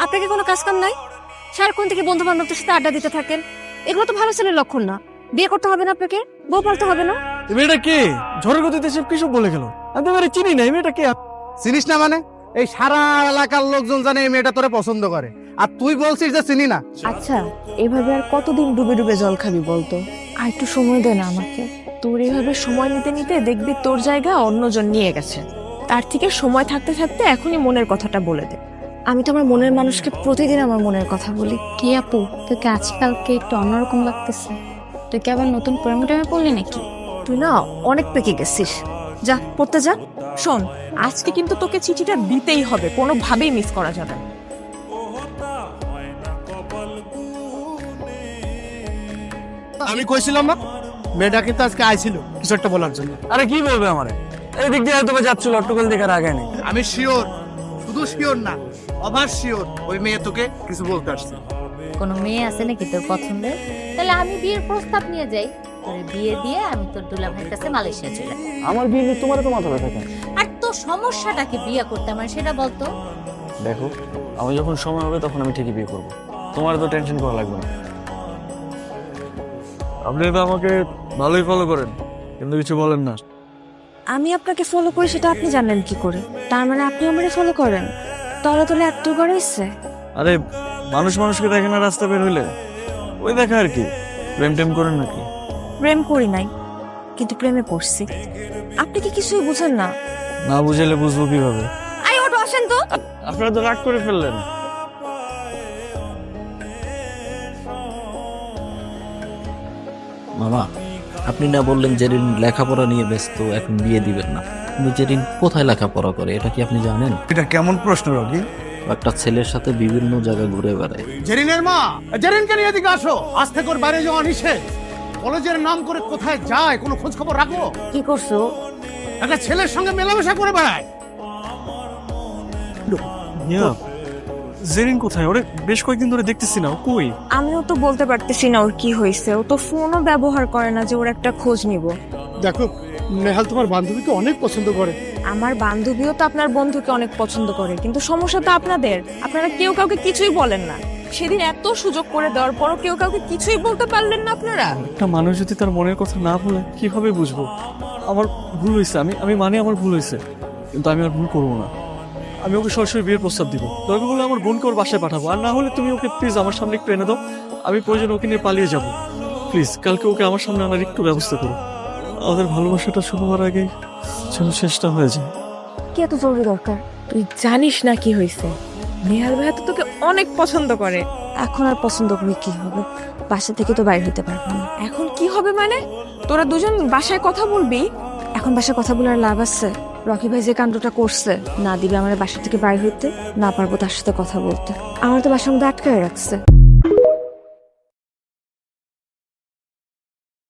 আপনাকে কোনো কাজ কাম নাই? সারাক্ষণ থেকে বন্ধু বান্ধবদের সাথে আড্ডা দিতে থাকেন, এগুলো তো ভালো ছেলের লক্ষণ না। বিয়ে করতে হবে না আপনাকে, বউ পালতে হবে না। এই মেয়েটা কে? ঝড়ের গতিতে সব কিসব বলে গেল। আমি তো এবারে চিনি না। এই মেয়েটা কে? চিনিস না মানে? এই সারা এলাকার লোকজন জানে এই মেয়েটা তোরে পছন্দ করে, আর তুই বলছিস যে চিনি না। আচ্ছা, এভাবে আর কতদিন ডুবে ডুবে জল খাবি বলতো? আর একটু সময় দে না আমাকে। তোর এইভাবে সময় নিতে নিতে দেখবি তোর জায়গা অন্যজন নিয়ে গেছে। তার থেকে সময় থাকতে থাকতে এখনই মনের কথাটা বলে দে। আমি তো আমার মনের মানুষকে প্রতিদিন আমার মনের কথা বলি। কি আপু, তোকে আজকালকে একটু অন্যরকম লাগতেছে। তুই কি আবার নতুন প্রেমে টেমে পড়লি নাকি? তুই না অনেক পেকে গেছিস। যা পড়তে যা। শোন, আজকে কিন্তু তোকে চিঠিটা দিতেই হবে, কোনোভাবেই মিস করা যাবে না। আমি কইছিলাম না মেয়েটা কিন্তু আজকে আইছিল কিছু একটা বলার জন্য। আরে কি বলবে আমারে? এই দিক দিয়ে হয়তো যাচ্ছিল, অট্টকল দেখার আগে নেই। আমি শিওর, শুধু শিওর না, অভার শিওর ওই মেয়ে তোকে কিছু বলতে আসছে। কোনো মেয়ে আছে নাকি তোর পছন্দের? তাহলে আমি বিয়ের প্রস্তাব নিয়ে যাই, তোর বিয়ে দিয়ে আমি তোর দুলা ভাইয়ের কাছে মালয়েশিয়া চলে যাই। আমার বিয়ে নিয়ে তোমার তো মাথা ব্যথা কেন? আর তোর সমস্যাটাকে বিয়ে করতে আমার সেটা বলতো। দেখো, আমি যখন সময় হবে তখন আমি ঠিকই বিয়ে করবো। তোমার তো টেনশন করা লাগবে না। আপনি তো আমাকে ভালোই ফলো করেন, কিন্তু কিছু বলেন না। আমি আপনাকে ফলো করি সেটা আপনি জানেন কি করে? তার মানে আপনি আমারে ফলো করেন? তলে তলে এত করে ইচ্ছে? আরে মানুষ মানুষকে দেখে না রাস্তা বের হইলে, ওই দেখা আর কি। প্রেম টেম করেন নাকি? প্রেম করি নাই, কিন্তু প্রেমে পড়ছি। আপনি কি কিছুই বুঝেন না? না বুঝাইলে বুঝবো কিভাবে? আই ওটো আসেন তো। আপনারা তো রাগ করে ফেললেন। মামা, আপনি না বললেন জেরিন লেখাপড়া নিয়ে ব্যস্ত, এখন বিয়ে দিবেন না। কিন্তু জেরিন কোথায় লেখাপড়া করে এটা কি আপনি জানেন? এটা কেমন প্রশ্ন রকি? একটা ছেলের সাথে বিভিন্ন জায়গায় ঘুরে বেড়ায়। জেরিনের মা, জেরিনকে নিয়ে এদিকে আসো। আজ থেকে ওর বাইরে যাওয়া নিষেধ। কলেজের নাম করে কোথায় যায় কোনো খোঁজ খবর রাখো? কি করছো? একটা ছেলের সঙ্গে মেলামেশা করে বেড়ায়। জেরিন কোথায়? ওরে বেশ কয়েকদিন ধরে দেখতেছি না, ও কই? আমিও তো বলতে পারতেছি না ওর কি হয়েছে। ও তো ফোনও ব্যবহার করে না যে ওর একটা খোঁজ নিব। দেখো, নেহাল তোমার বান্ধবীকে অনেক পছন্দ করে। আমার বান্ধবীও তো আপনার বন্ধুকে অনেক পছন্দ করে, কিন্তু সমস্যা তো আপনাদের। আপনারা কেউ কাউকে কিছুই বলেন না। সেদিন এত সুযোগ করে দেওয়ার পরও কেউ কাউকে কিছুই বলতে পারলেন না আপনারা। একটা মানুষ যদি তার মনের কথা না বলে কিভাবে বুঝবো? আমার ভুল হয়েছে, আমি মানে আমার ভুল হয়েছে, কিন্তু আমি আর ভুল করবো না। আমি ওকে সরাসরি বিয়ের প্রস্তাব দিব। দরকার হলে আমার বোনকে ওর বাসায় পাঠাবো, আর না হলে তুমি ওকে প্লিজ আমার সামনে একটু এনে দাও। আমি প্রয়োজন ওকে নিয়ে পালিয়ে যাব। প্লিজ কালকে ওকে আমার সামনে আনার একটু ব্যবস্থা করো। আমাদের ভালোবাসাটা শুরু হওয়ার আগে যেন শেষটা হয়ে যায়। কি এত জরুরি দরকার? তুই জানিস না কি হয়েছে? নেহাল ভাইয়া তো তোকে অনেক পছন্দ করে। এখন আর পছন্দ করে কি হবে? বাসা থেকে তো বাইরে হতে পারবো না। এখন কি হবে মানে? তোরা দুজন বাসায় কথা বলবি? এখন বাসায় কথা বলার লাভ আছে? রকি ভাই যে কাণ্ডটা করছে, না দিবে আমার বাসা থেকে বাইরে হইতে, না পারবো তার সাথে কথা বলতে। আমার তো বাসার মধ্যে আটকায় রাখছে।